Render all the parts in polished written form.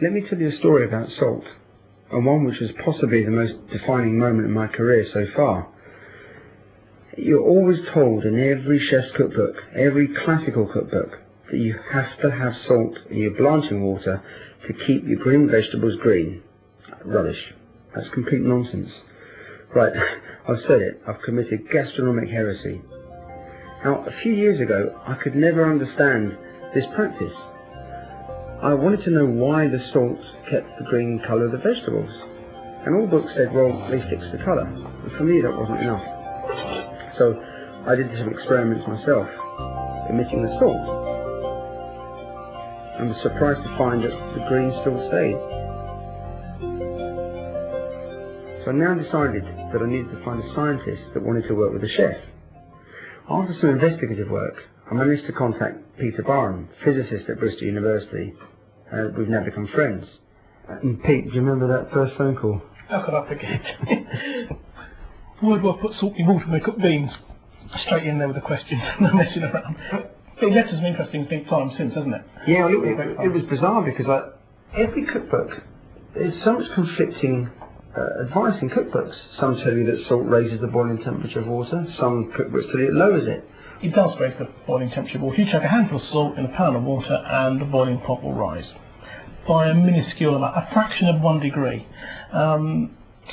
Let me tell you a story about salt, and one which was possibly the most defining moment in my career so far. You're always told in every chef's cookbook, every classical cookbook, that you have to have salt in your blanching water to keep your green vegetables green. Rubbish. That's complete nonsense. Right, I've said it. I've committed gastronomic heresy. Now, a few years ago, I could never understand this practice. I wanted to know why the salt kept the green colour of the vegetables. And all books said, well, they fix the colour. And for me, that wasn't enough. So I did some experiments myself, omitting the salt, and was surprised to find that the green still stayed. So I now decided that I needed to find a scientist that wanted to work with a chef. After some investigative work, I managed to contact Peter Barham, physicist at Bristol University. We've now become friends. And Pete, do you remember that first phone call? How could I forget? Why do I put salt in water when I cook beans? Straight in there with a question, no messing around. It left us an interesting time since, hasn't it? Yeah, it was bizarre because every cookbook, there's so much conflicting advice in cookbooks. Some tell you that salt raises the boiling temperature of water, some cookbooks tell you it lowers it. It does raise the boiling temperature of water. You chuck a handful of salt in a pan of water and the boiling pot will rise by a minuscule amount, a fraction of 1 degree.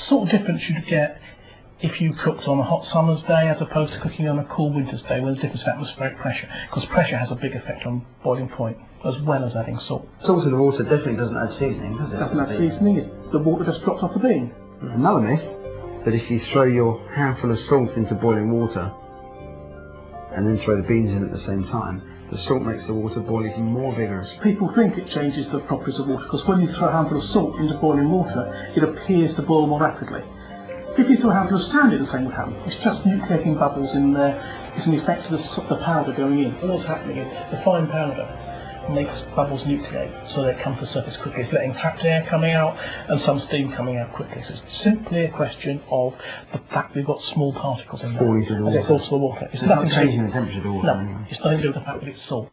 Sort of difference you'd get if you cooked on a hot summer's day as opposed to cooking on a cool winter's day, where there's difference of atmospheric pressure, because pressure has a big effect on boiling point as well as adding salt. Salt in the water definitely doesn't add seasoning, does it? It doesn't add seasoning, the water just drops off the bean. Another myth, that if you throw your handful of salt into boiling water and then throw the beans in at the same time, the salt makes the water boil even more vigorous. People think it changes the properties of water, because when you throw a handful of salt into boiling water, it appears to boil more rapidly. If you throw a handful of sand in, the same would happen. It's just nucleating bubbles in there. It's an effect of the powder going in. All that's happening is the fine powder makes bubbles nucleate so they come to the surface quickly. It's letting trapped air coming out and some steam coming out quickly. So it's simply a question of the fact we've got small particles in there. Falling to the water. As it falls to the water. It's not changing the temperature of the water. No, it's nothing to do with the fact that it's salt.